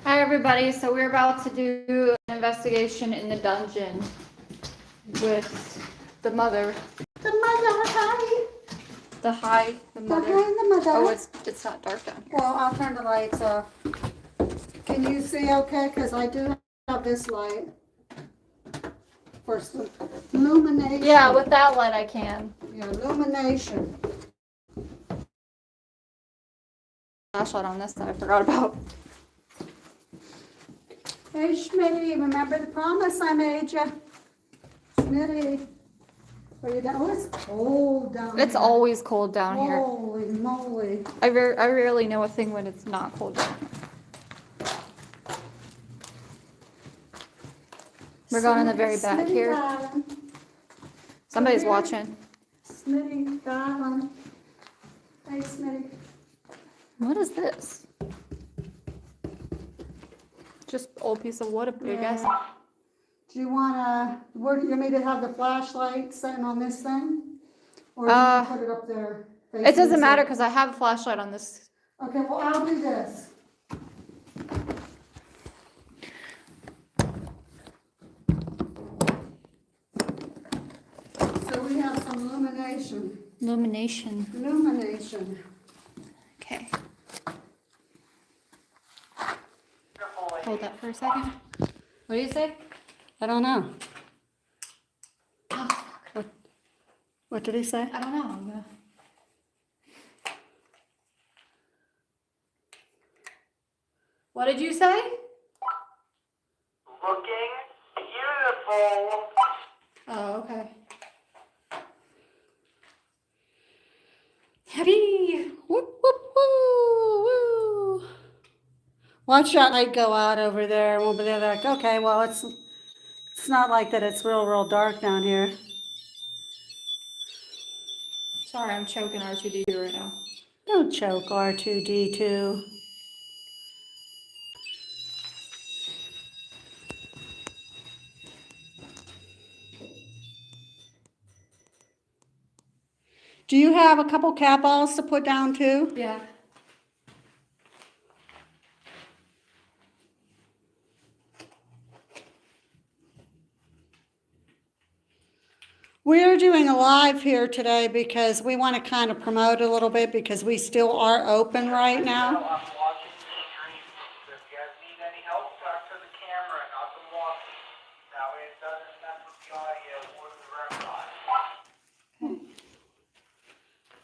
Hi everybody, so we're about to do an investigation in the dungeon with the mother. The mother, hi. The mother. The mother. Oh, it's not dark down here. Well, I'll turn the lights off. Can you see okay? Because I do have this light for some illumination. Yeah, with that light I can. Yeah, illumination. Flashlight on this that I forgot about. Hey, Schmitty, remember the promise I made you? Schmitty. Are you down? Oh, it's cold down here. It's always cold down here. Holy moly. I rarely know a thing when it's not cold down here. We're going in the very back Smitty, here. darling. Somebody's watching. Smitty, darling. Hey, Smitty. What is this? Just old piece of wood, I guess. Do you want me to have the flashlight setting on this thing? Or do you put it up there? It doesn't matter because I have a flashlight on this. Okay, well, I'll do this. So we have some illumination. Illumination. Okay. Hold that for a second. What do you say? I don't know. What did he say? I don't know. I'm gonna... What did you say? Looking beautiful. Oh, okay. Happy! Whoop, whoop, woo, woo. Watch that light go out over there, and we'll be like, okay, well, it's not like that. It's real dark down here. Sorry, I'm choking R2D2 right now. Don't choke, R2D2. Do you have a couple cat balls to put down too? Yeah. We're doing a live here today because we want to kind of promote a little bit because we still are open right now. I'm watching the stream. So if you guys need any help, talk to the camera, not the walkie. That way it doesn't mess with the audio or the record.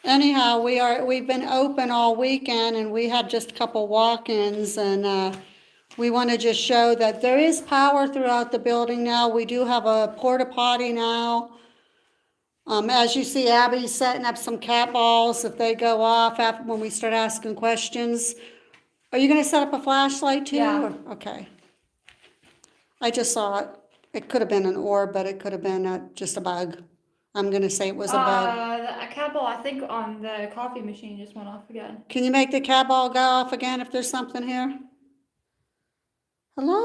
Anyhow, we've been open all weekend and we had just a couple walk-ins and we want to just show that there is power throughout the building now. We do have a porta potty now. As you see, Abby's setting up some cat balls if they go off after when we start asking questions. Are you going to set up a flashlight too? Yeah. Okay. I just saw it. It could have been an orb, but it could have been just a bug. I'm going to say it was a bug. The cat ball, I think, on the coffee machine just went off again. Can you make the cat ball go off again if there's something here? Hello,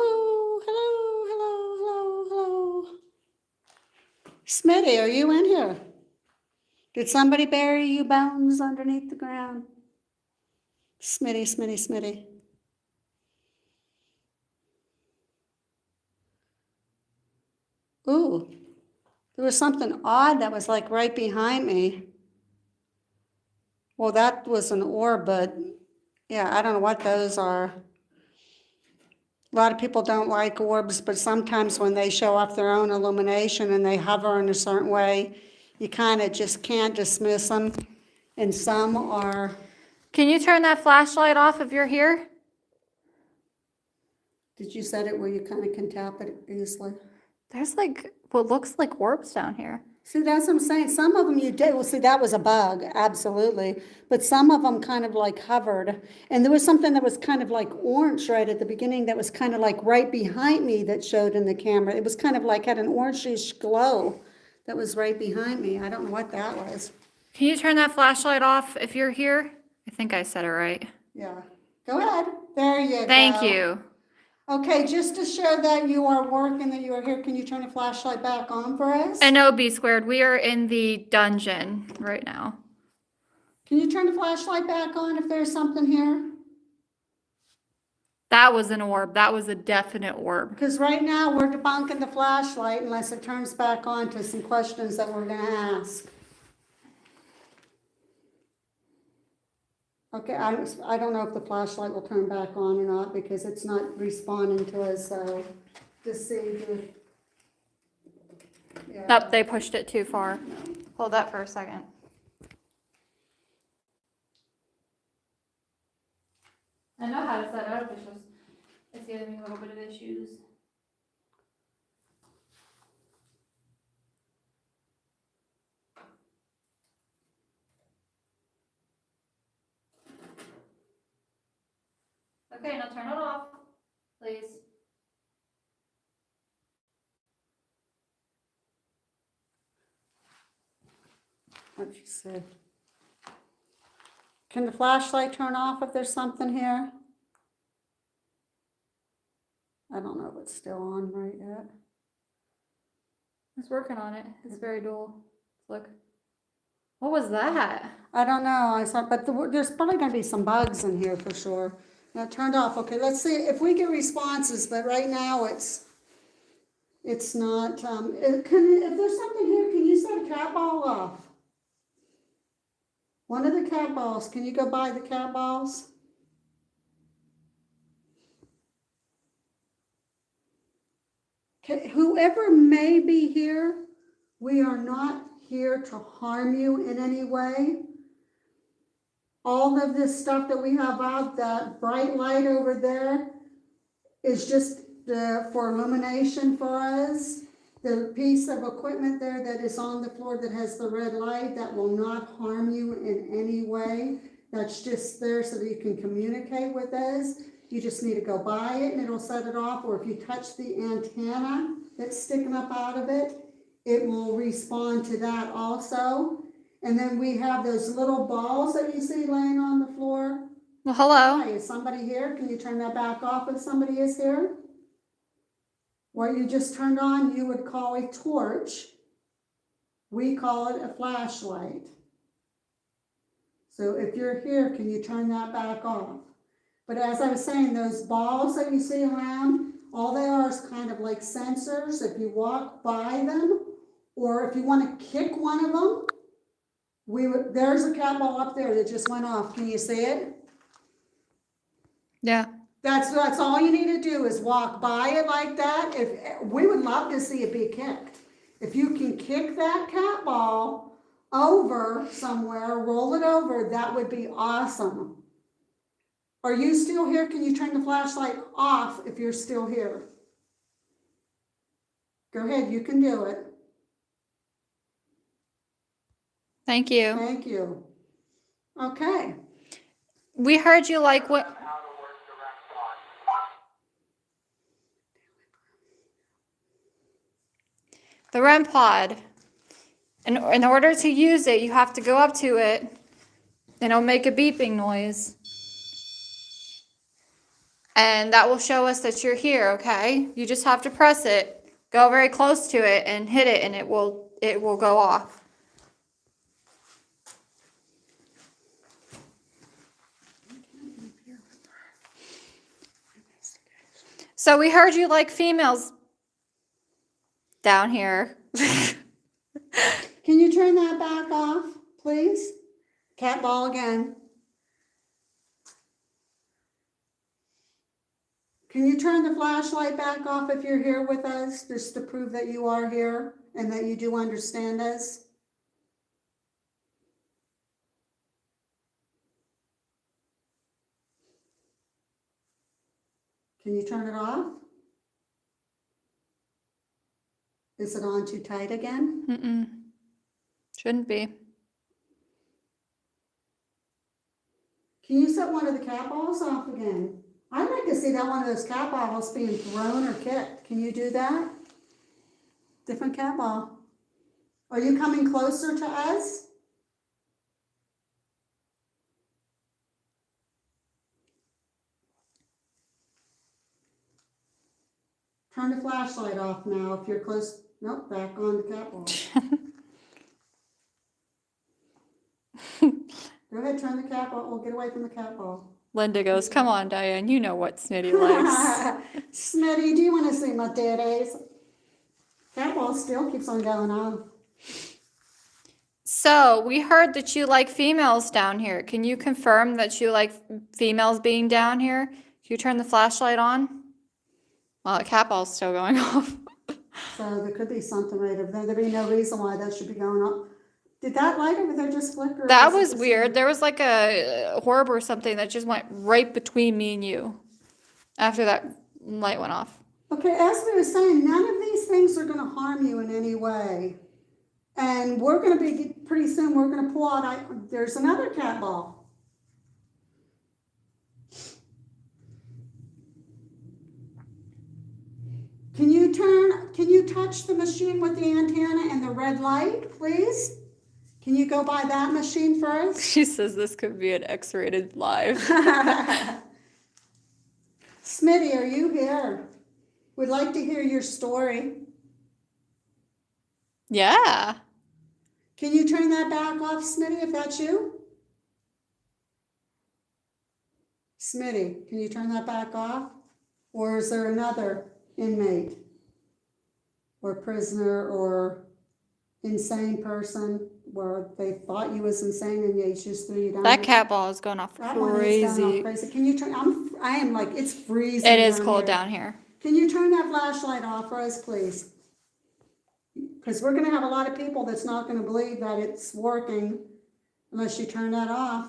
hello, hello, hello, hello. Smitty, are you in here? Did somebody bury you bones underneath the ground? Smitty, Smitty, Smitty. Ooh, there was something odd that was like right behind me. Well, that was an orb, but yeah, I don't know what those are. A lot of people don't like orbs, but sometimes when they show off their own illumination and they hover in a certain way, you kind of just can't dismiss them. And some are... Can you turn that flashlight off if you're here? Did you set it where you kind of can tap it easily? There's like what looks like orbs down here. See, that's what I'm saying. Some of them you did. Well, see, that was a bug, absolutely. But some of them kind of like hovered. And there was something that was kind of like orange right at the beginning that was kind of like right behind me that showed in the camera. It was kind of like had an orangish glow that was right behind me. I don't know what that was. Can you turn that flashlight off if you're here? I think I said it right. Yeah. Go ahead. There you go. Thank you. Okay, just to show that you are working, that you are here, can you turn the flashlight back on for us? NOB squared. We are in the dungeon right now. Can you turn the flashlight back on if there's something here? That was an orb. That was a definite orb. Because right now, we're debunking the flashlight unless it turns back on to some questions that we're gonna ask. Okay, I don't know if the flashlight will turn back on or not because it's not responding to us, so just see if yeah. Nope, they pushed it too far. Hold that for a second. I know how to set it up, it's giving me a little bit of issues. Okay, now turn it off, please. What'd you say? Can the flashlight turn off if there's something here? I don't know if it's still on right yet. It's working on it. It's very dull. Look. What was that? I don't know, I saw, but there's probably gonna be some bugs in here for sure. Now it turned off, okay, let's see if we get responses, but right now it's not, if there's something here, can you set a cat ball off? One of the cat balls, can you go buy the cat balls? Okay, whoever may be here, we are not here to harm you in any way. All of this stuff that we have out, that bright light over there is just for illumination for us. The piece of equipment there that is on the floor that has the red light, that will not harm you in any way. That's just there so that you can communicate with us. You just need to go by it and it'll set it off, or if you touch the antenna that's sticking up out of it, it will respond to that also. And then we have those little balls that you see laying on the floor. Well, hello. Hi, is somebody here? Can you turn that back off if somebody is here? What you just turned on, you would call a torch. We call it a flashlight. So if you're here, can you turn that back off? But as I was saying, those balls that you see around, all they are is kind of like sensors. If you walk by them, or if you want to kick one of them, there's a cat ball up there that just went off. Can you see it? Yeah. That's all you need to do is walk by it like that. We would love to see it be kicked. If you can kick that cat ball over somewhere, roll it over, that would be awesome. Are you still here? Can you turn the flashlight off if you're still here? Go ahead, you can do it. Thank you. Thank you. Okay. We heard you like what? How to work the REM pod. The REM pod. In order to use it, you have to go up to it and it'll make a beeping noise. And that will show us that you're here, okay? You just have to press it, go very close to it and hit it, and it will go off. So we heard you like females down here. Can you turn that back off, please? Cat ball again. Can you turn the flashlight back off if you're here with us, just to prove that you are here and that you do understand us? Can you turn it off? Is it on too tight again? Mm-mm. Shouldn't be. Can you set one of the cat balls off again? I'd like to see that one of those cat balls being thrown or kicked. Can you do that? Different cat ball. Are you coming closer to us? Turn the flashlight off now if you're close. Nope, back on the cat ball. Go ahead, turn the cat ball. We'll get away from the cat ball. Linda goes, come on, Diane, you know what Smitty likes. Smitty, do you want to see my titties? That ball still keeps on going on. So, we heard that you like females down here. Can you confirm that you like females being down here? Can you turn the flashlight on? Well, the cat ball's still going off. So there could be something right over there. There'd be no reason why that should be going up. Did that light over there just flicker? That or is it was just weird. me? There was like a orb or something that just went right between me and you after that light went off. Okay, as we were saying, none of these things are going to harm you in any way. And we're going to be, pretty soon, we're going to pull out, there's another cat ball. Can you touch the machine with the antenna and the red light, please? Can you go by that machine first? She says this could be an X-rated live. Smitty, are you here? We'd like to hear your story. Yeah. Can you turn that back off, Smitty, if that's you? Smitty, can you turn that back off? Or is there another inmate or prisoner or insane person where they thought you was insane and they just threw you down? That cat ball is going off That one is going crazy. off crazy. Can you turn, I am like, it's freezing. It is down cold here. down here. Can you turn that flashlight off, Rose, please? Because we're going to have a lot of people that's not going to believe that it's working unless you turn that off.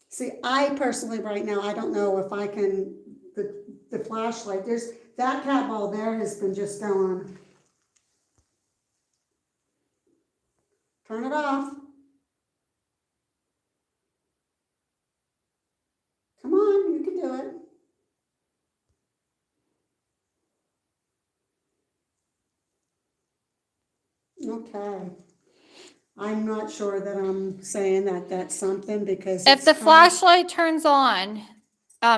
See, I personally right now, I don't know if I can, the flashlight, there's, that cat ball there has been just going. Turn it off. Come on, you can do it. Okay. I'm not sure that I'm saying that that's something because If it's the kind of- flashlight turns on,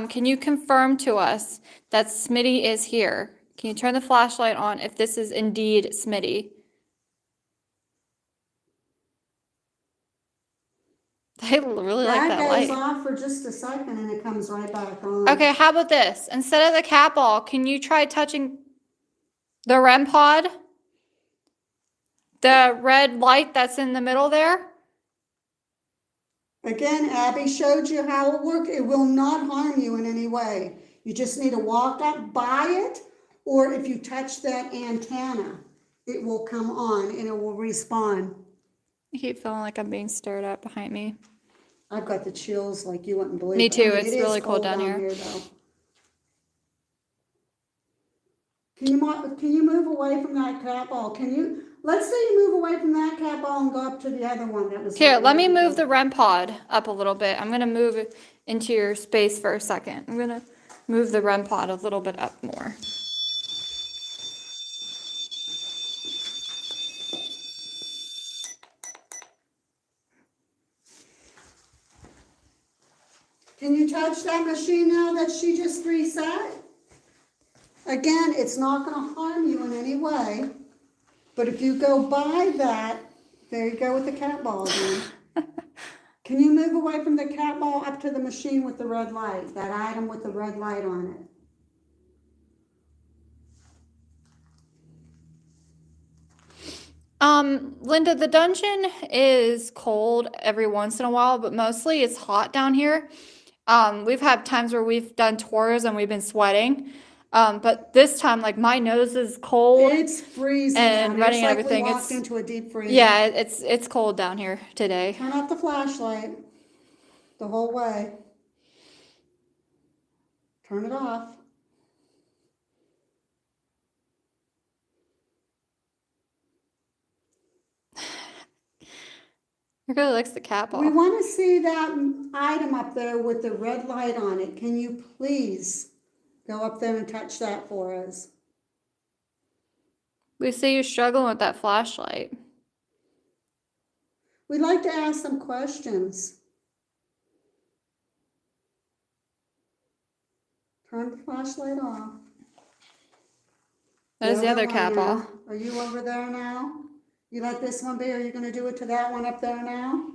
can you confirm to us that Smitty is here? Can you turn the flashlight on if this is indeed Smitty? They really like that goes light. off for just a second and it comes right back on. Okay, how about this? Instead of the cat ball, can you try touching the REM pod? The red light that's in the middle there? Again, Abby showed you how it works. It will not harm you in any way. You just need to walk up by it, or if you touch that antenna, it will come on and it will respawn. I keep feeling like I'm being stared at behind me. I've got the chills like you wouldn't believe. Me too. I mean, It's it is really cold down here. though. Can you move away from that cat ball? Let's say you move away from that cat ball and go up to the other one that was. Here, right let me there. move the REM pod up a little bit. I'm going to move it into your space for a second. I'm going to move the REM pod a little bit up more. Can you touch that machine now that she just reset? Again, it's not going to harm you in any way. But if you go by that, there you go with the cat ball again. Can you move away from the cat ball up to the machine with the red light, that item with the red light on it? Linda, the dungeon is cold every once in a while, but mostly it's hot down here. We've had times where we've done tours and we've been sweating. But this time, like, my nose is cold. It's freezing and out. running It's like everything, we walked it's- into a deep freeze. Yeah, it's cold down here today. Turn off the flashlight the whole way. Turn it off. It really likes the cat ball. We want to see that item up there with the red light on it. Can you please go up there and touch that for us? We see you struggling with that flashlight. We'd like to ask some questions. Turn the flashlight off. There's the other one cat ball. now. Are you over there now? You let this one be, or are you going to do it to that one up there now?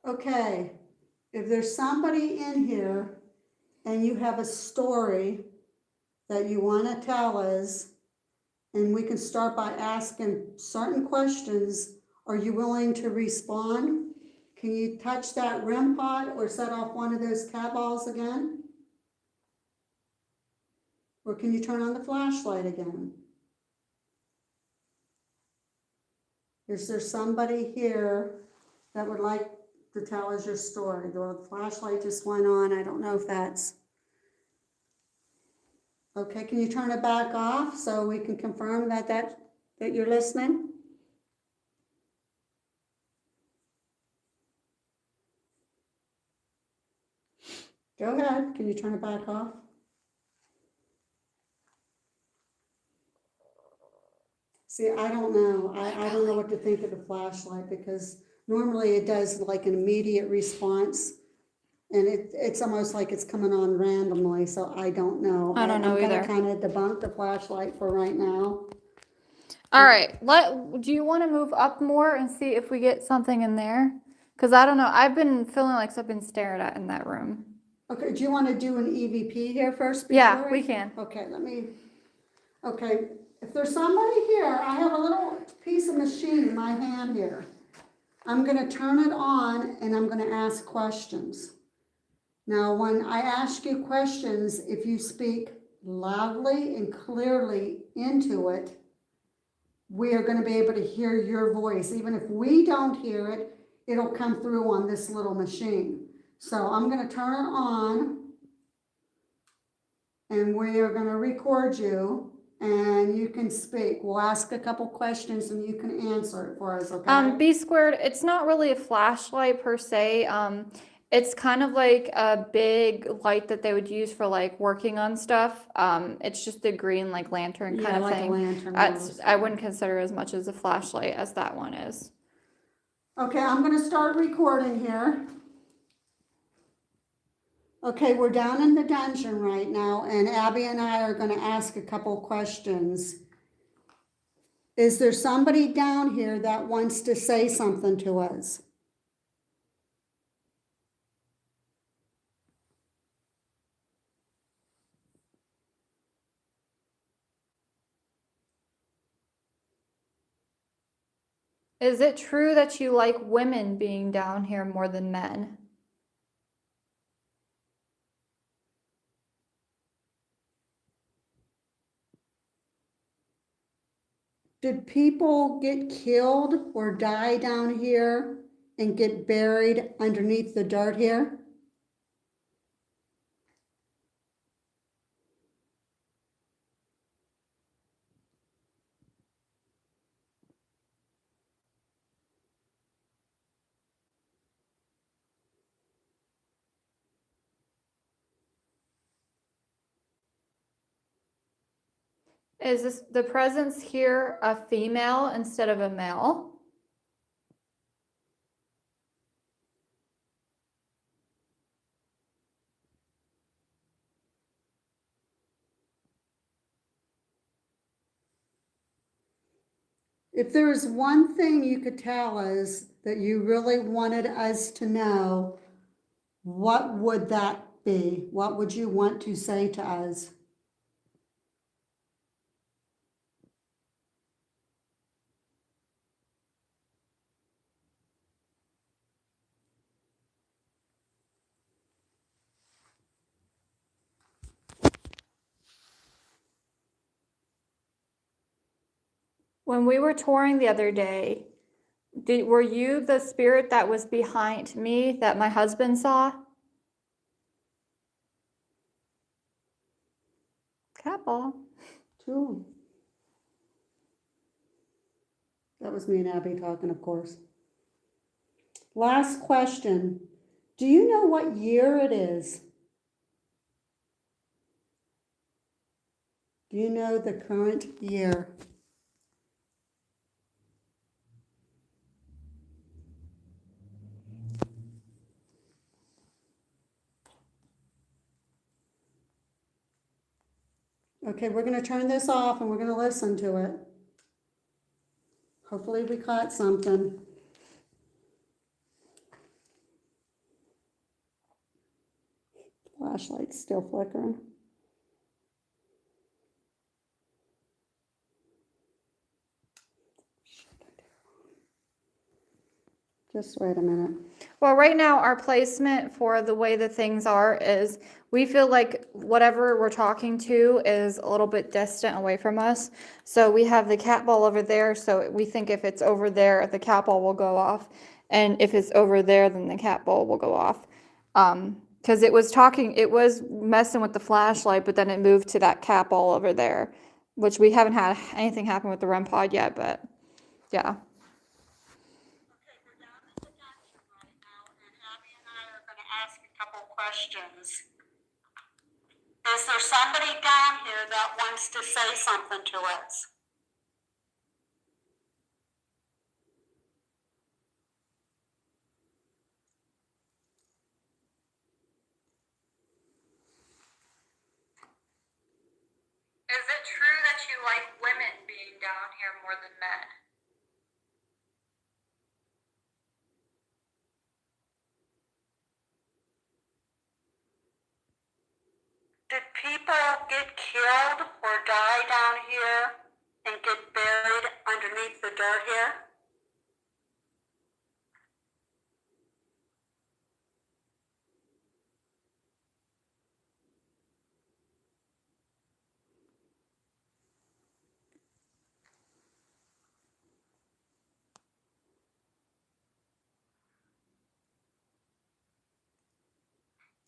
Okay, if there's somebody in here and you have a story that you want to tell us, and we can start by asking certain questions, are you willing to respond? Can you touch that REM pod or set off one of those cat balls again? Or can you turn on the flashlight again? Is there somebody here that would like to tell us your story? The flashlight just went on. I don't know if that's... Okay, can you turn it back off so we can confirm that you're listening? Go ahead, can you turn it back off? See, I don't know. I don't know what to think of the flashlight because normally it does like an immediate response. And it's almost like it's coming on randomly, so I don't know. I don't know I'm either. gonna kind of debunk the flashlight for right now. All right, do you want to move up more and see if we get something in there? Because I don't know, I've been feeling like something stared at in that room. Okay, do you want to do an EVP here first? Yeah, we can. Okay, okay, if there's somebody here, I have a little piece of machine in my hand here. I'm gonna turn it on and I'm gonna ask questions. Now, when I ask you questions, if you speak loudly and clearly into it, we are gonna be able to hear your voice. Even if we don't hear it, it'll come through on this little machine. So I'm gonna turn it on and we are gonna record you and you can speak. We'll ask a couple questions and you can answer it for us, okay? B squared, it's not really a flashlight per se. It's kind of like a big light that they would use for like working on stuff. It's just a green like lantern kind Yeah, of like thing. a lantern. I wouldn't consider as much as a flashlight as that one is. Okay, I'm gonna start recording here. Okay, we're down in the dungeon right now, and Abby and I are gonna ask a couple questions. Is there somebody down here that wants to say something to us? Is it true that you like women being down here more than men? Did people get killed or die down here and get buried underneath the dirt here? Is this the presence here a female instead of a male? If there is one thing you could tell us that you really wanted us to know, what would that be? What would you want to say to us? When we were touring the other day, were you the spirit that was behind me that my husband saw? Cat ball. Two. That was me and Abby talking, of course. Last question. Do you know what year it is? Do you know the current year? Okay, we're going to turn this off and we're going to listen to it. Hopefully we caught something. flashlight's still flickering. Just wait a minute. Well, right now, our placement for the way the things are is we feel like whatever we're talking to is a little bit distant away from us. So we have the cat ball over there. So we think if it's over there, the cat ball will go off. And if it's over there, then the cat ball will go off. Because it was messing with the flashlight, but then it moved to that cat ball over there, which we haven't had anything happen with the REM pod yet, but yeah. Ask a couple questions. Is there somebody down here that wants to say something to us? Is it true that you like women being down here more than men? Did people get killed or die down here and get buried underneath the dirt here?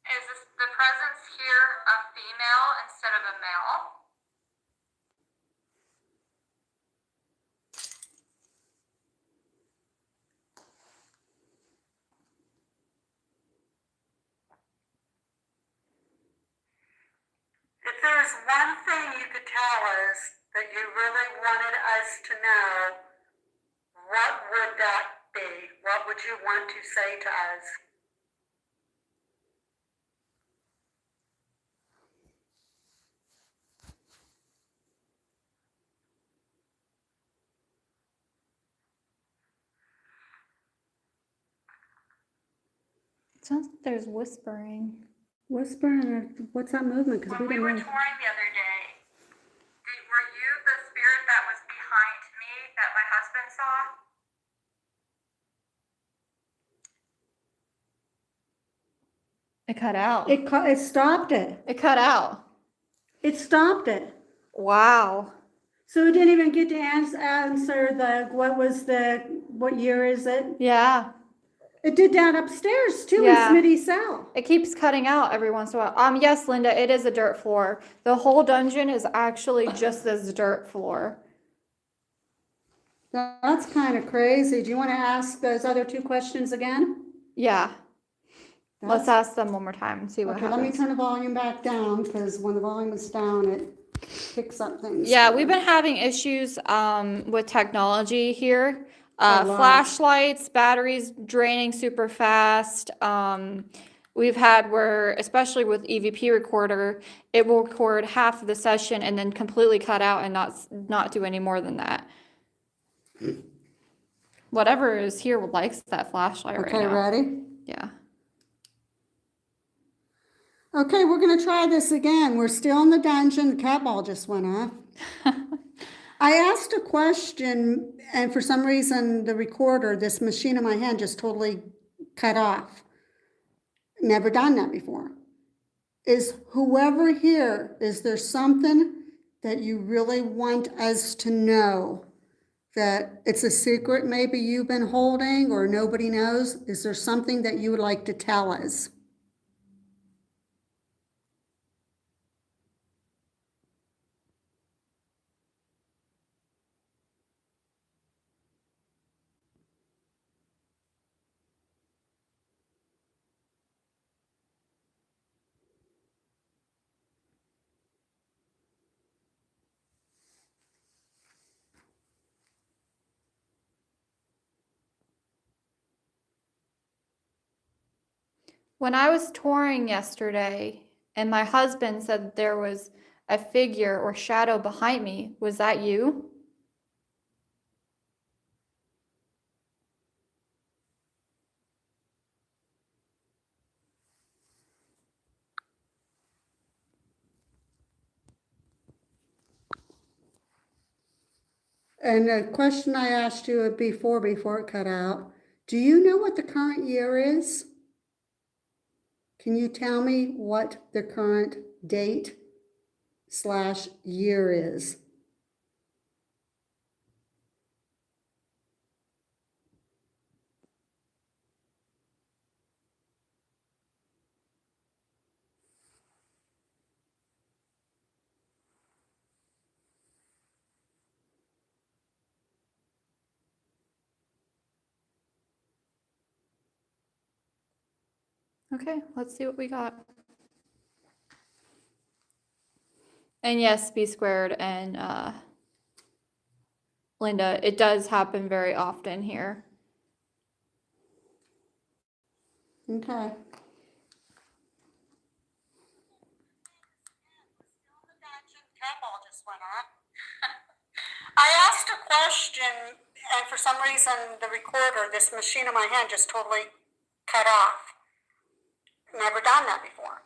Is the presence here a female instead of a male? If there's one thing you could tell us that you really wanted us to know, what would that be? What would you want to say to us? It sounds like there's whispering. Whispering, what's that movement? Because When we were touring the other day, were you the spirit that was behind me that my husband saw? It cut out. It stopped it. It cut out. It stopped it. Wow. So it didn't even get to answer what year is it? Yeah. It did that upstairs too Yeah. in Smitty's cell. It keeps cutting out every once in a while. Yes, Linda, it is a dirt floor. The whole dungeon is actually just this dirt floor. That's kind of crazy. Do you want to ask those other two questions again? Yeah. Let's That's- ask them one more time and see what Okay, let me happens. turn the volume back down because when the volume is down, it picks up things. Yeah, we've been having issues with technology here. A lot. Flashlights, batteries draining super fast. We've had where, especially with EVP recorder, it will record half of the session and then completely cut out and not do any more than that. Whatever is here likes that flashlight right Okay, now. ready? Yeah. Okay, we're gonna try this again. We're still in the dungeon. The cat ball just went off. I asked a question, and for some reason, the recorder, this machine in my hand, just totally cut off. Never done that before. Is whoever here, is there something that you really want us to know? That it's a secret maybe you've been holding or nobody knows? Is there something that you would like to tell us? When I was touring yesterday and my husband said that there was a figure or shadow behind me, was that you? And a question I asked you before it cut out, do you know what the current year is? Can you tell me what the current date / year is? Okay, let's see what we got. And yes, B squared and Linda, it does happen very often here. Okay. Cat ball just went on. I asked a question, and for some reason, the recorder, this machine in my hand, just totally cut off. Never done that before.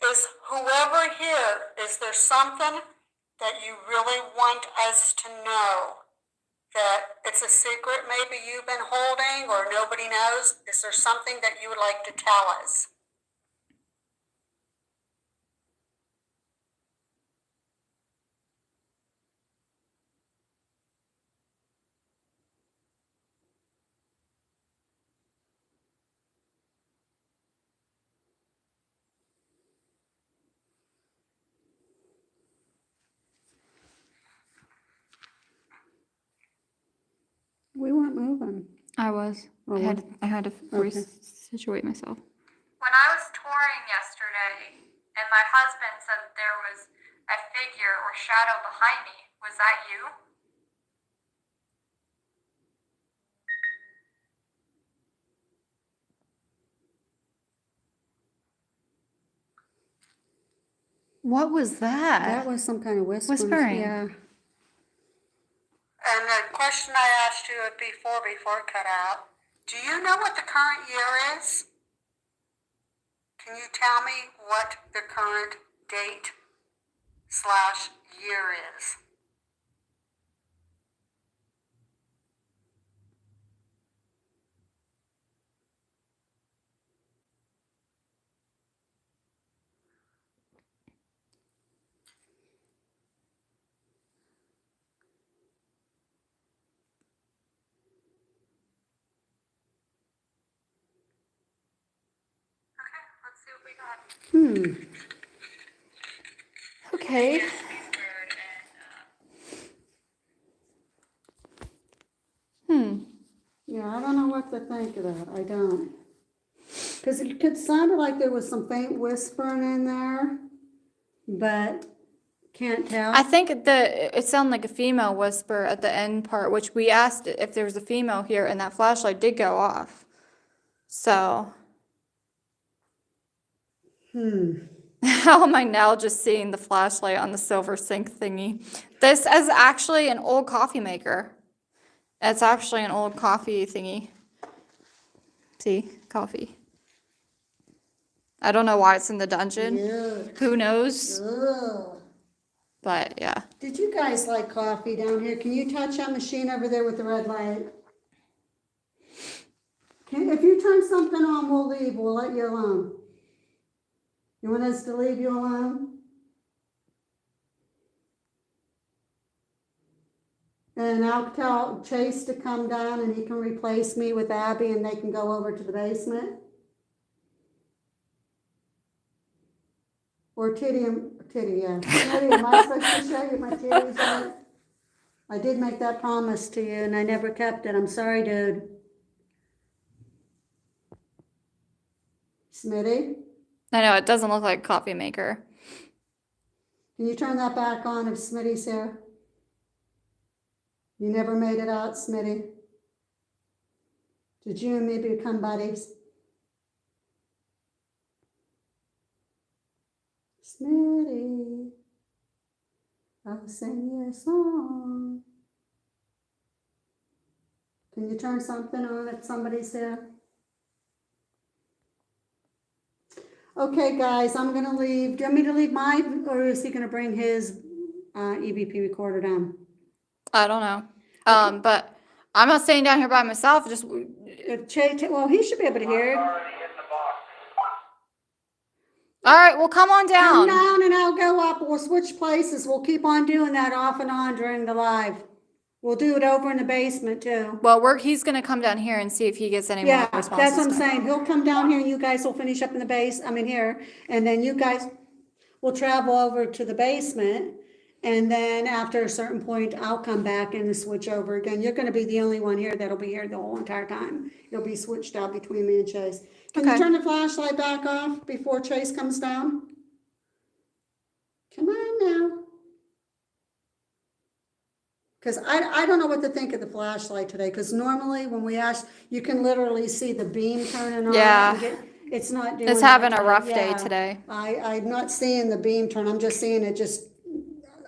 Is whoever here, is there something that you really want us to know? That it's a secret maybe you've been holding or nobody knows? Is there something that you would like to tell us? We weren't moving. I was. Oh, I had to okay. resituate myself. When I was touring yesterday and my husband said that there was a figure or shadow behind me, was that you? What was that? That was some kind of Whispering. Yeah. And the question I asked you before it cut out, do you know what the current year is? Can you tell me what the current date / year is? Okay, let's see what we got. Okay. B squared and Yeah, I don't know what to think of that. I don't. Because it could sound like there was some faint whispering in there, but can't tell. I think it sounded like a female whisper at the end part, which we asked if there was a female here, and that flashlight did go off. So. How am I now just seeing the flashlight on the silver sink thingy? This is actually an old coffee maker. It's actually an old coffee thingy. See, coffee. I don't know why it's in the dungeon. Yuck. Who knows? Ugh. But yeah. Did you guys like coffee down here? Can you touch that machine over there with the red light? If you turn something on, we'll leave. We'll let you alone. You want us to leave you alone? And I'll tell Chase to come down and he can replace me with Abby and they can go over to the basement. Or titty, yeah. Titty, am I supposed to show you my titties yet? I did make that promise to you and I never kept it. I'm sorry, dude. Smitty? I know, it doesn't look like a coffee maker. Can you turn that back on if Smitty's here? You never made it out, Smitty. Did you and me become buddies? Smitty, I'll sing you a song. Can you turn something on if somebody's there? Okay, guys, I'm gonna leave. Do you want me to leave mine, or is he gonna bring his EVP recorder down? I don't know. But I'm not staying down here by myself. Just If well, he should be able to hear it. Already in the box. all right. Well, come on Come down. down and I'll go up. We'll switch places. We'll keep on doing that off and on during the live. We'll do it over in the basement too. Well, he's gonna come down here and see if he gets any more Yeah, responses. that's what I'm now. saying. He'll come down here and you guys will finish up in the here, and then you guys will travel over to the basement. And then after a certain point, I'll come back and switch over again. You're gonna be the only one here that'll be here the whole entire time. It'll be switched out between me and Chase. Can you Okay. turn the flashlight back off before Chase comes down? Come on now. Because I don't know what to think of the flashlight today, because normally when we ask, you can literally see the beam turning on. Yeah. It's not doing It's that having a today. rough day Yeah. today. I'm not seeing the beam turn, I'm just seeing it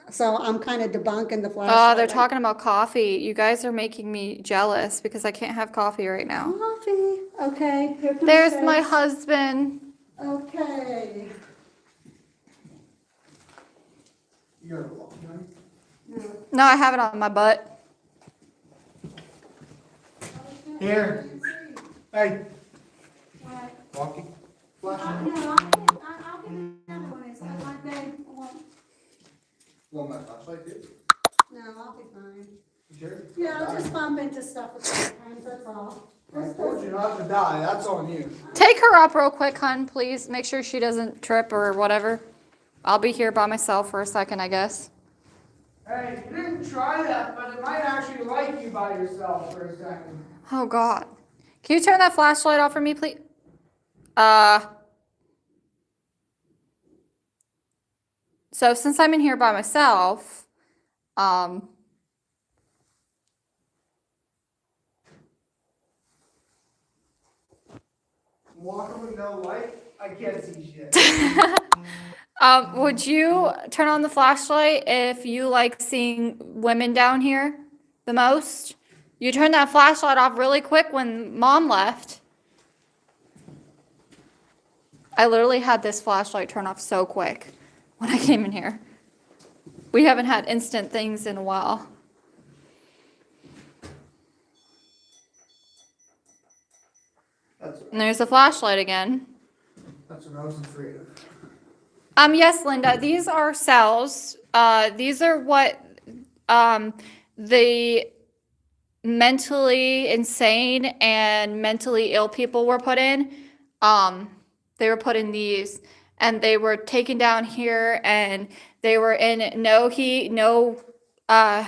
so I'm kind of debunking the Oh, flashlight. they're talking about coffee. You guys are making me jealous because I can't have coffee right now. Coffee, okay. Here comes There's Chase. my husband. Okay. You got a walk, right? No, I have it on my butt. Here. Hey, What? walking. No, Flashlight. I'll get another one. It's like my bed. Want my flashlight too? No, I'll be fine. You sure? Yeah, I'll just bump into stuff with sometimes, that's all. I told you not to die, that's on you. Take her up real quick, hun, please. Make sure she doesn't trip or whatever. I'll be here by myself for a second, I guess. Hey, you didn't try that, but it might actually like you by yourself for a second. Oh, God. Can you turn that flashlight off for me, please? So since I'm in here by myself, Walking with no light, I can't see shit. would you turn on the flashlight if you like seeing women down here the most? You turned that flashlight off really quick when Mom left. I literally had this flashlight turn off so quick when I came in here. We haven't had instant things in a while. That's And there's the flashlight again. what I was afraid of. Yes, Linda, these are cells. These are what the mentally insane and mentally ill people were put in. They were put in these, and they were taken down here, and they were in no heat, no air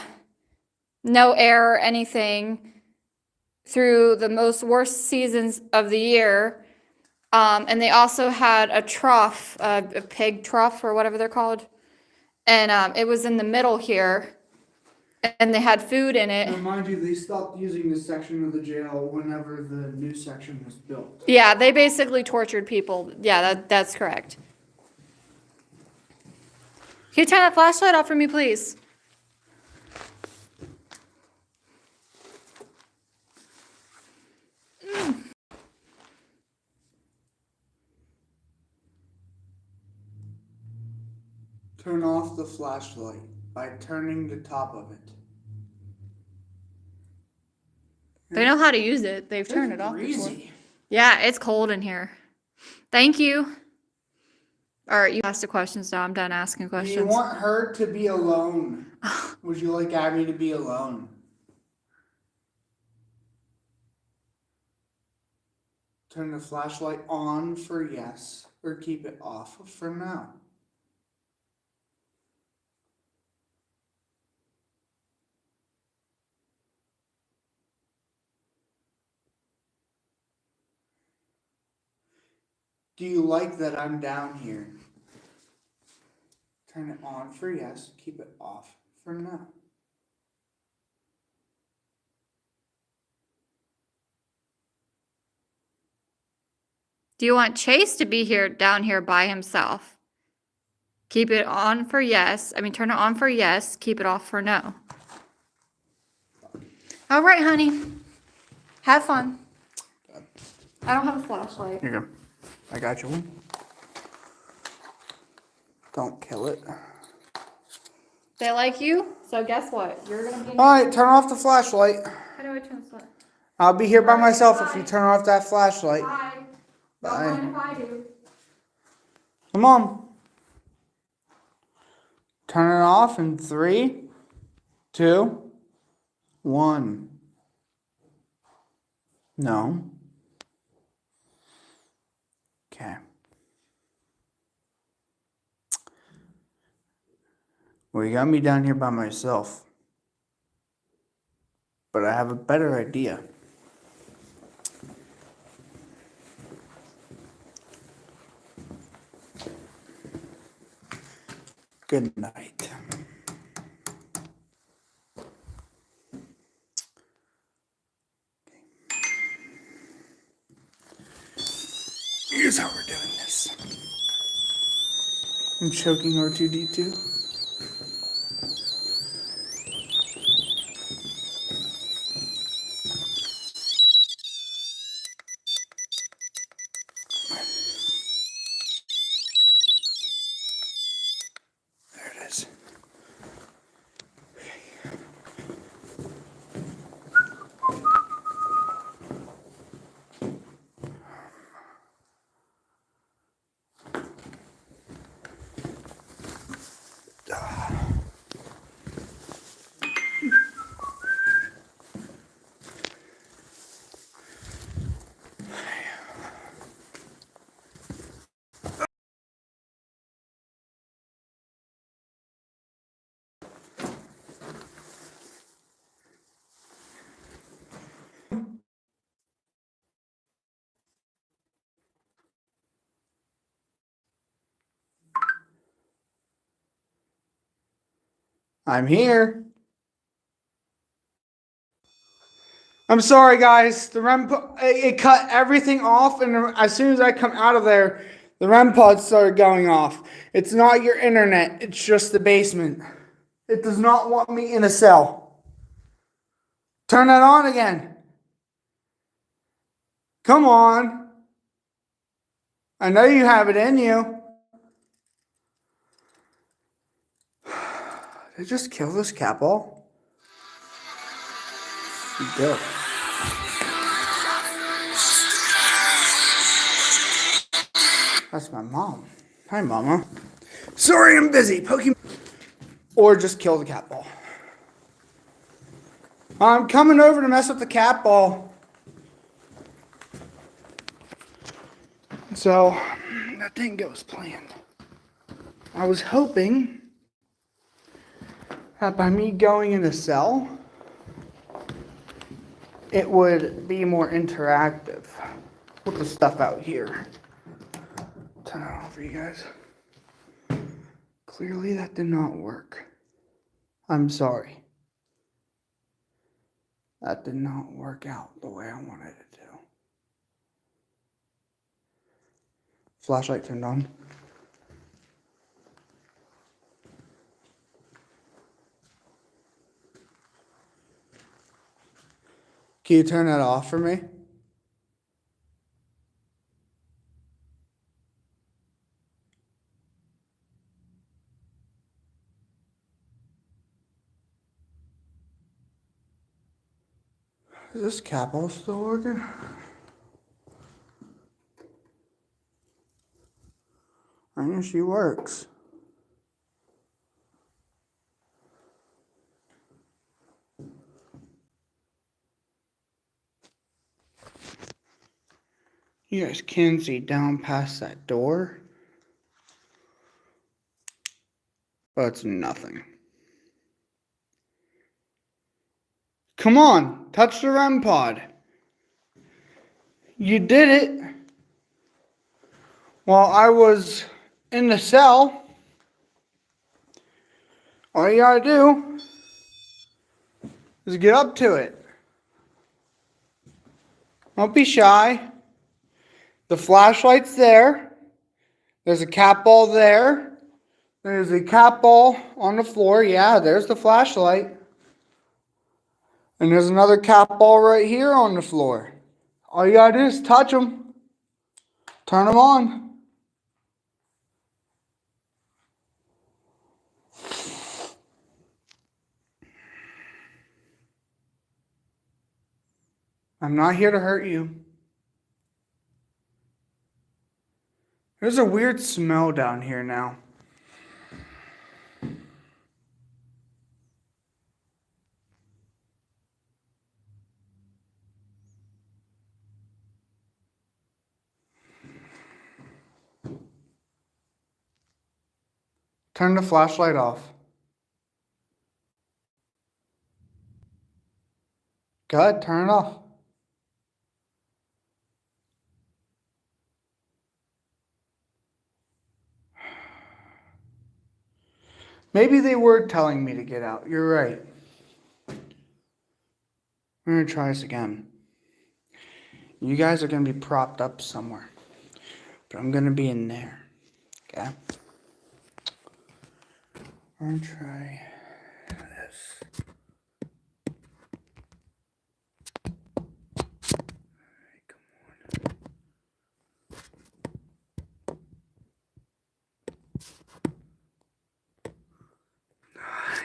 or anything through the most worst seasons of the year. And they also had a trough, a pig trough or whatever they're called. And it was in the middle here. And they had food in it. Mind you, they stopped using this section of the jail whenever the new section was built. Yeah, they basically tortured people. Yeah, that's correct. Can you turn that flashlight off for me, please? Turn off the flashlight by turning the top of it. They know how to use it. They've turned it off before. Yeah, it's cold in here. Thank you. All right, you asked the questions now. I'm done asking Do you questions. want her to be alone? Would you like Abby to be alone? Turn the flashlight on for yes, or keep it off for no. Do you like that I'm down here? Turn it on for yes, keep it off for no. Do you want Chase to be down here by himself? Keep it on for yes. Turn it on for yes. Keep it off for no. All right, honey. Have fun. I don't have a flashlight. Here you go. I got you one. Don't kill it. They like you, so guess what? You're gonna be. Alright, turn off the flashlight. How do I turn this on? I'll be here by Alright, myself if bye. you turn off that flashlight. Bye. Don't Bye. mind if I do. Come on. Turn it off in 3, 2, 1. No. Okay. Well, you got me down here by myself. But I have a better idea. Good night. Here's how we're doing this. I'm choking R2D2. There it is. I'm here. I'm sorry, guys. The it cut everything off, and as soon as I come out of there, the REM pods started going off. It's not your internet. It's just the basement. It does not want me in a cell. Turn that on again. Come on. I know you have it in you. Did I just kill this cat ball? You did. That's my mom. Hi, Mama. Sorry, I'm busy poking. Or just kill the cat ball. I'm coming over to mess with the cat ball. So, that didn't go as planned. I was hoping that by me going in the cell, it would be more interactive with the stuff out here. Turn it on for you guys. Clearly that did not work. I'm sorry. That did not work out the way I wanted it to. Flashlight turned on. Can you turn that off for me? Is this capo still working? I know she works. You guys can see down past that door, but it's nothing. Come on, touch the REM pod. You did it while I was in the cell. All you gotta do is get up to it. Don't be shy. The flashlight's there. There's a cat ball there. There's a cat ball on the floor. Yeah, there's the flashlight. And there's another cat ball right here on the floor. All you gotta do is touch them. Turn them on. I'm not here to hurt you. There's a weird smell down here now. Turn the flashlight off. Go ahead, turn it off. Maybe they were telling me to get out. You're right. I'm going to try this again. You guys are going to be propped up somewhere. But I'm going to be in there. Okay? I'm going to try this.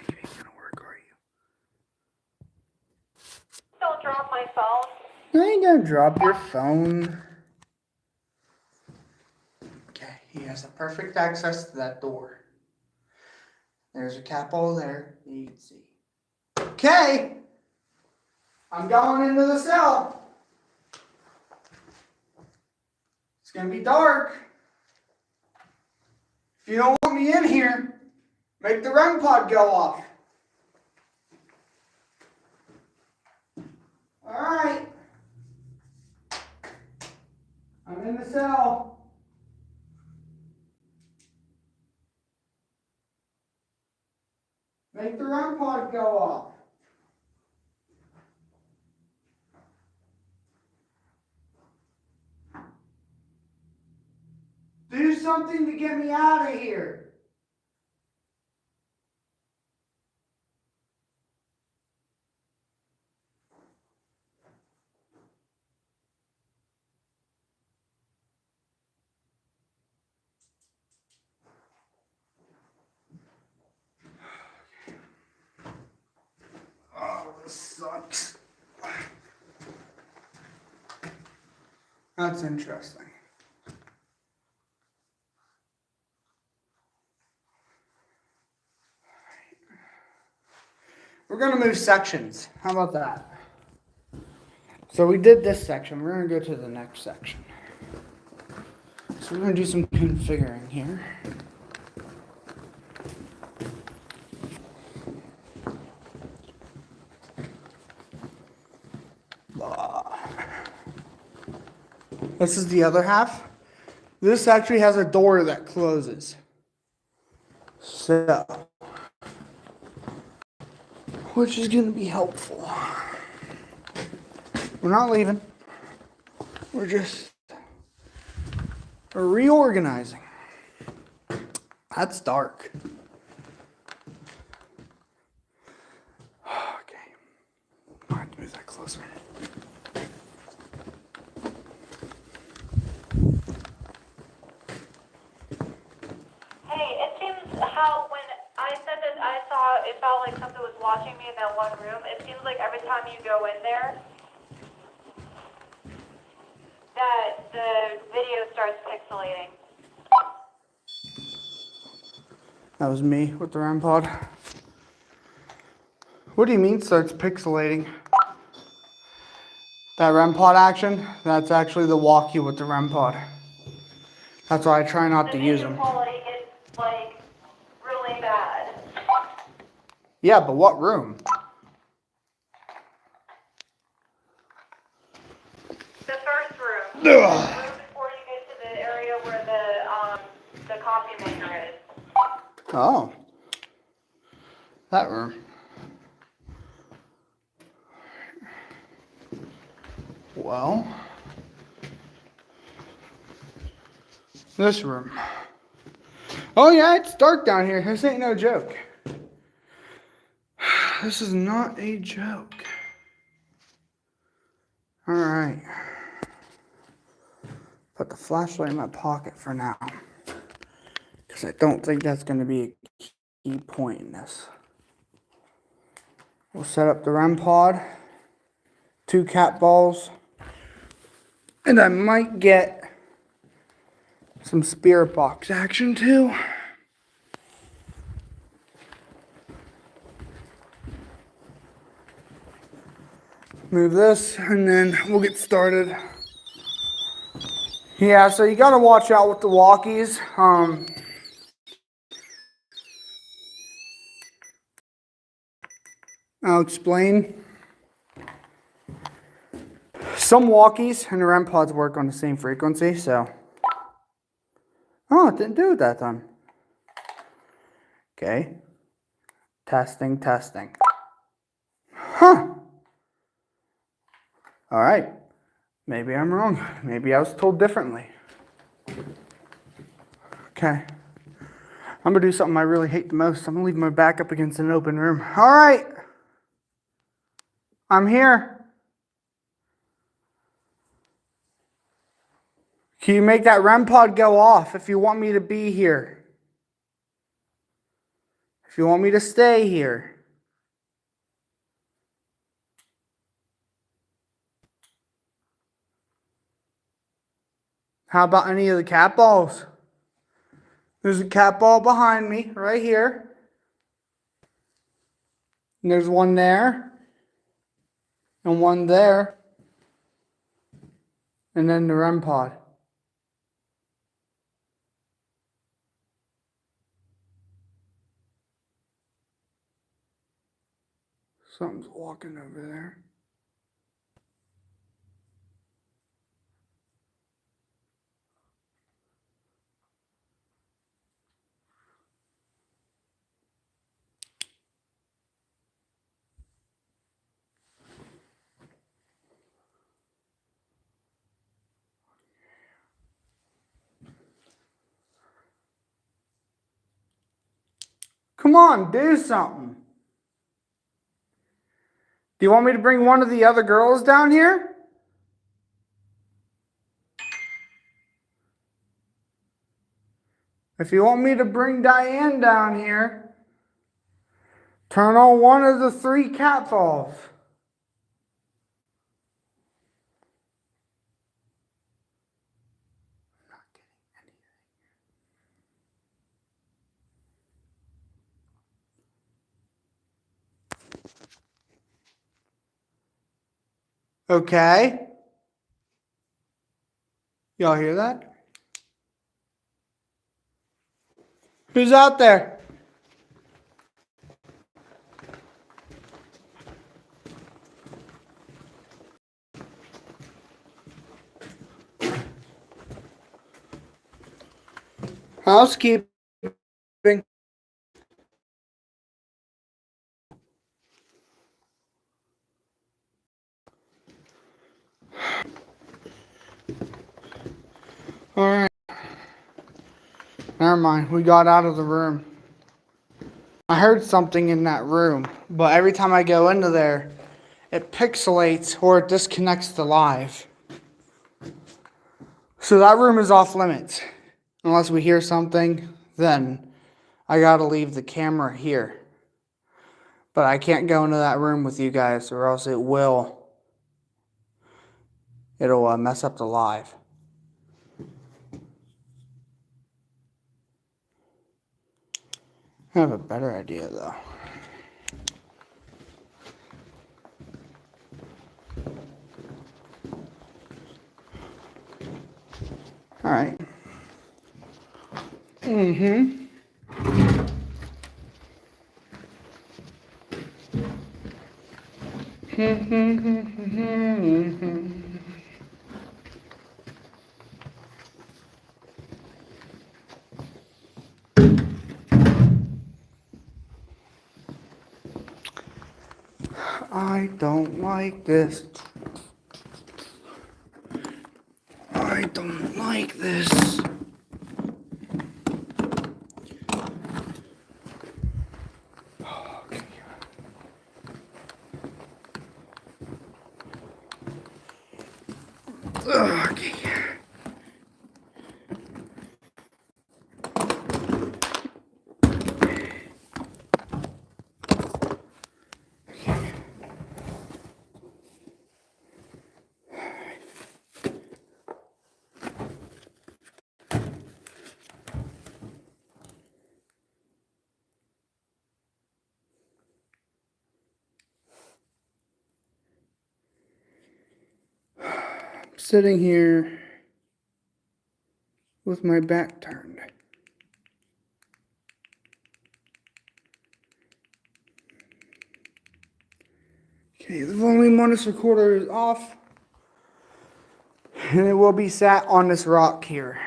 You ain't going to work, are you? Don't drop my phone. I ain't going to drop your phone. Okay, he has the perfect access to that door. There's a cap hole there that you can see. Okay, I'm going into the cell. It's gonna be dark. If you don't want me in here, make the REM pod go off. All right. I'm in the cell. Make the REM pod go off. Do something to get me out of here. Oh, this sucks. That's interesting. We're gonna move sections. How about that? So we did this section. We're gonna go to the next section. So we're gonna do some configuring here. This is the other half. This actually has a door that closes. So, which is going to be helpful. We're not leaving. We're just reorganizing. That's dark. Okay. I have to move that closer. How when I said that I saw it felt like something was watching me in that one room, it seems like every time you go in there that the video starts pixelating. That was me with the REM pod. What do you mean starts pixelating? That REM pod action, that's actually the walkie with the REM pod. That's why I try not to use them. The video quality is like really bad. Yeah, but what room? The first room. The room before you get to the area where the coffee maker is. Oh. That room. Well. This room. Oh yeah, it's dark down here. This ain't no joke. This is not a joke. All right. Put the flashlight in my pocket for now. Because I don't think that's going to be a key point in this. We'll set up the REM pod. 2 cat balls. And I might get some spirit box action too. Move this and then we'll get started. Yeah, so you gotta watch out with the walkies. I'll explain. Some walkies and the REM pods work on the same frequency, so. Oh, it didn't do it that time. Okay. Testing, testing. Huh. All right. Maybe I'm wrong. Maybe I was told differently. Okay. I'm gonna do something I really hate the most. I'm gonna leave my back up against an open room. All right. I'm here. Can you make that REM pod go off if you want me to be here? If you want me to stay here? How about any of the cat balls? There's a cat ball behind me, right here. And there's one there. And one there. And then the REM pod. Something's walking over there. Come on, do something. Do you want me to bring one of the other girls down here? If you want me to bring Diane down here, turn on one of the 3 cat balls. Okay. Y'all hear that? Who's out there? Housekeeping. All right. Never mind. We got out of the room. I heard something in that room, but every time I go into there, it pixelates or it disconnects the live. So that room is off limits. Unless we hear something, then I gotta leave the camera here. But I can't go into that room with you guys or else it'll mess up the live. I have a better idea though. All right. I don't like this. I don't like this. Okay. sitting here with my back turned. Okay, the volume on this recorder is off, and it will be sat on this rock here.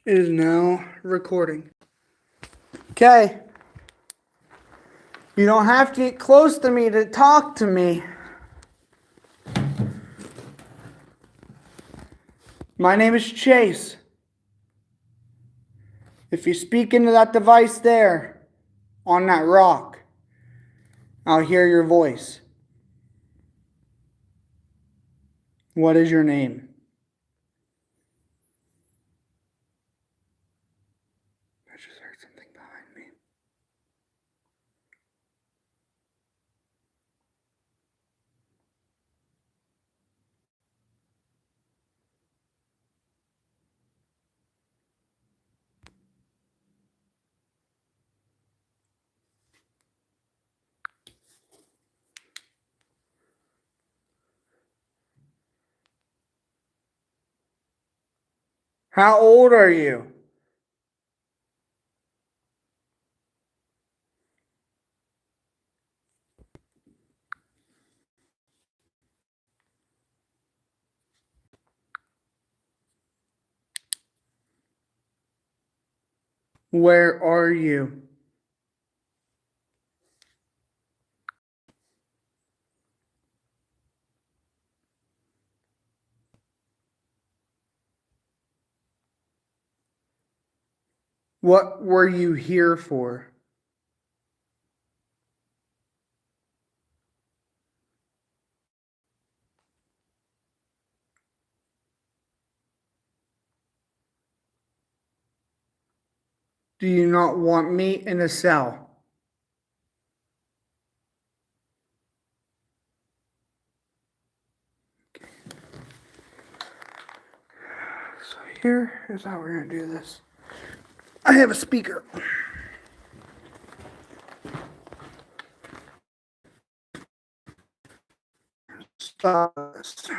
It is now recording. Okay. You don't have to get close to me to talk to me. My name is Chase. If you speak into that device there, on that rock, I'll hear your voice. What is your name? I just heard something behind me. How old are you? Where are you? What were you here for? Do you not want me in a cell? So here is how we're going to do this. I have a speaker. Stop this.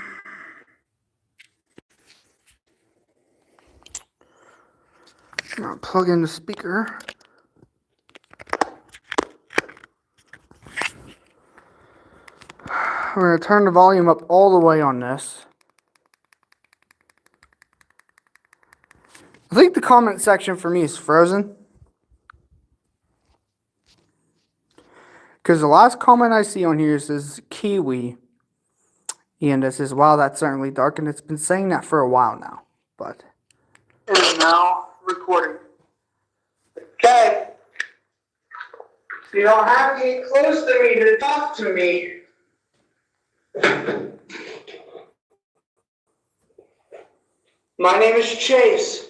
I'm going to plug in the speaker. We're going to turn the volume up all the way on this. I think the comment section for me is frozen. Because the last comment I see on here says kiwi. And it says, wow, that's certainly dark. And it's been saying that for a while now. But it is now recording. Okay. So you don't have to get close to me to talk to me. My name is Chase.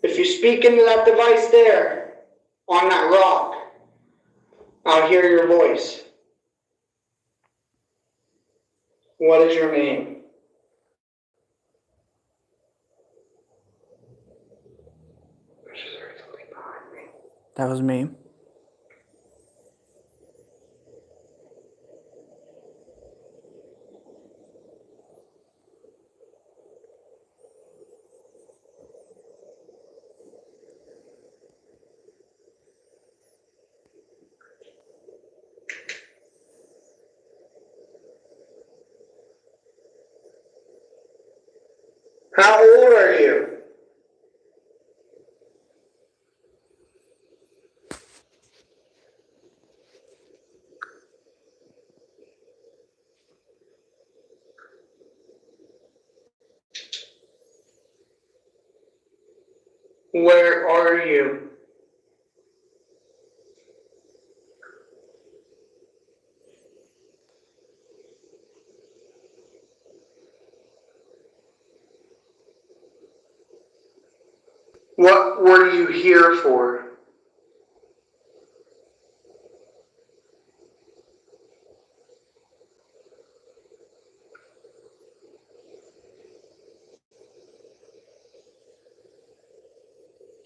If you speak into that device there, on that rock, I'll hear your voice. What is your name? That was me. How old are you? Where are you? What were you here for?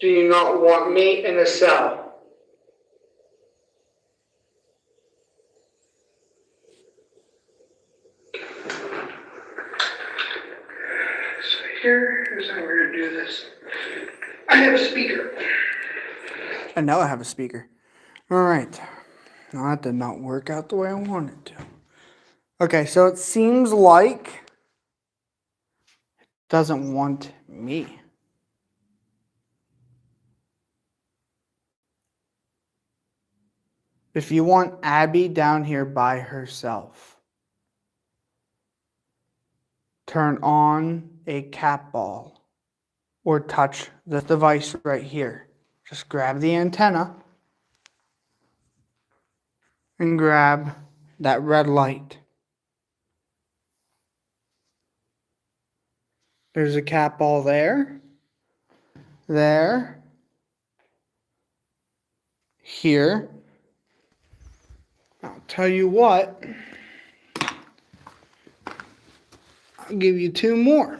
Do you not want me in a cell? Here, here's how we're gonna do this. I have a speaker. And now I have a speaker. All right. Now that did not work out the way I wanted it to. Okay, so it seems like it doesn't want me. If you want Abby down here by herself, turn on a cat ball or touch the device right here. Just grab the antenna and grab that red light. There's a cat ball there, here. I'll tell you what, I'll give you two more.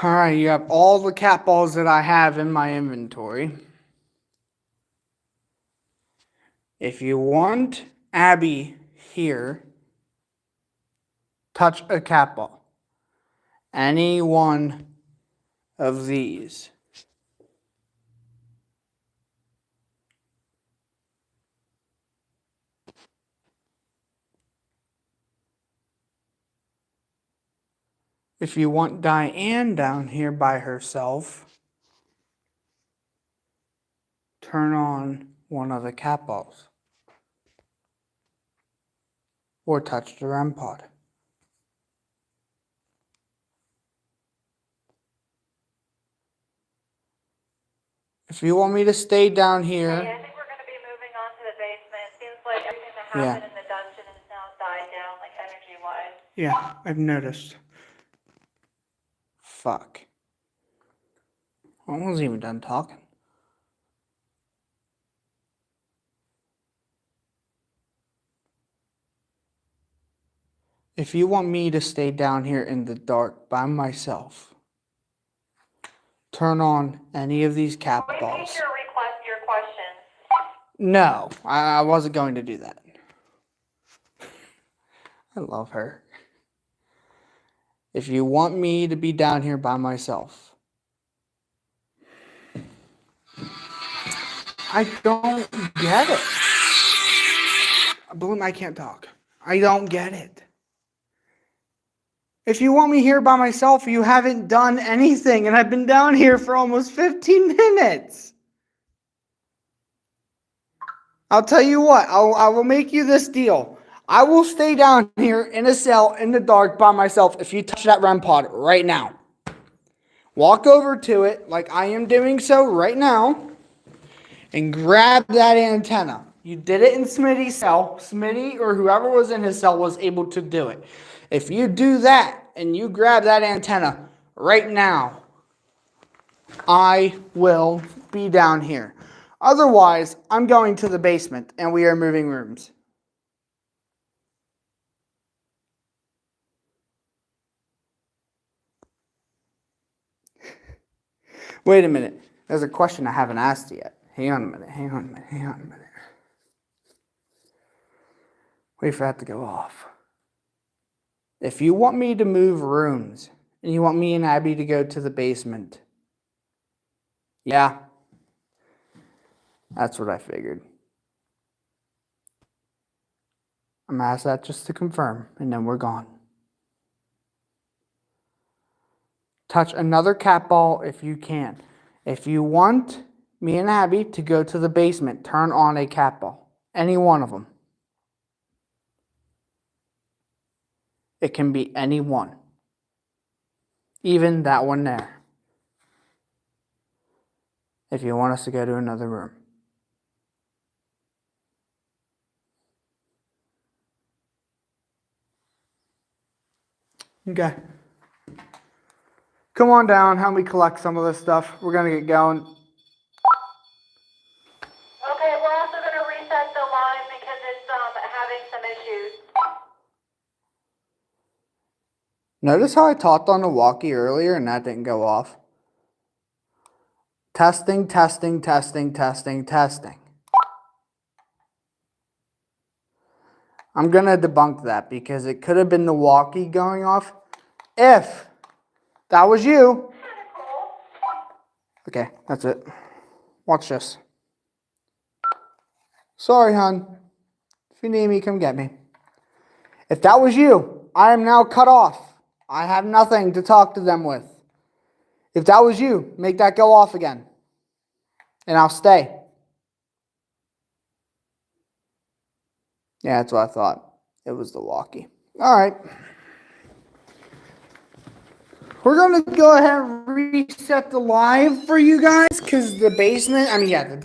All right, you have all the cat balls that I have in my inventory. If you want Abby here, touch a cat ball. Any one of these. If you want Diane down here by herself, turn on one of the cat balls. Or touch the REM pod. If you want me to stay down here. Hey, I think we're going to be moving on to the basement. It seems like everything that happened in the dungeon has now died down, like energy-wise. Yeah, I've noticed. Fuck. I wasn't even done talking. If you want me to stay down here in the dark by myself, turn on any of these cat balls. Repeat your question. No, I wasn't going to do that. I love her. If you want me to be down here by myself, I don't get it. Believe me, I can't talk. I don't get it. If you want me here by myself, you haven't done anything, and I've been down here for almost 15 minutes. I'll tell you what, I will make you this deal. I will stay down here in a cell in the dark by myself if you touch that REM pod right now. Walk over to it like I am doing so right now and grab that antenna. You did it in Smitty's cell. Smitty or whoever was in his cell was able to do it. If you do that and you grab that antenna right now, I will be down here. Otherwise, I'm going to the basement and we are moving rooms. Wait a minute. There's a question I haven't asked yet. Hang on a minute. Wait for that to go off. If you want me to move rooms and you want me and Abby to go to the basement, yeah, that's what I figured. I'm gonna ask that just to confirm, and then we're gone. Touch another cat ball if you can. If you want me and Abby to go to the basement, turn on a cat ball. Any one of them. It can be any one. Even that one there. If you want us to go to another room. Okay. Come on down, help me collect some of this stuff. We're gonna get going. Okay, we're also going to reset the line because it's having some issues. Notice how I talked on the walkie earlier and that didn't go off? Testing, testing, testing, testing, testing. I'm going to debunk that because it could have been the walkie going off. If that was you. Okay, that's it. Watch this. Sorry, hon. If you need me, come get me. If that was you, I am now cut off. I have nothing to talk to them with. If that was you, make that go off again. And I'll stay. Yeah, that's what I thought. It was the walkie. All right. We're going to go ahead and reset the live for you guys because the basement,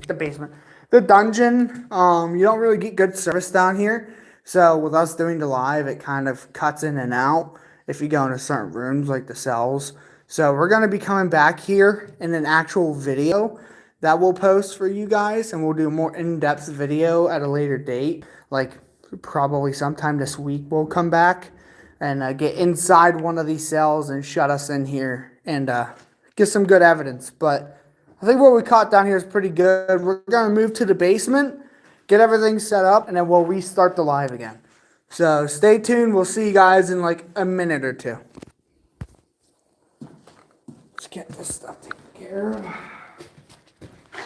the basement, the dungeon, you don't really get good service down here. So with us doing the live, it kind of cuts in and out if you go into certain rooms like the cells. So we're going to be coming back here in an actual video that we'll post for you guys, and we'll do a more in-depth video at a later date, like probably sometime this week we'll come back and get inside one of these cells and shut us in here and get some good evidence. But I think what we caught down here is pretty good. We're going to move to the basement, get everything set up, and then we'll restart the live again. So stay tuned. We'll see you guys in like a minute or two. Let's get this stuff taken care of.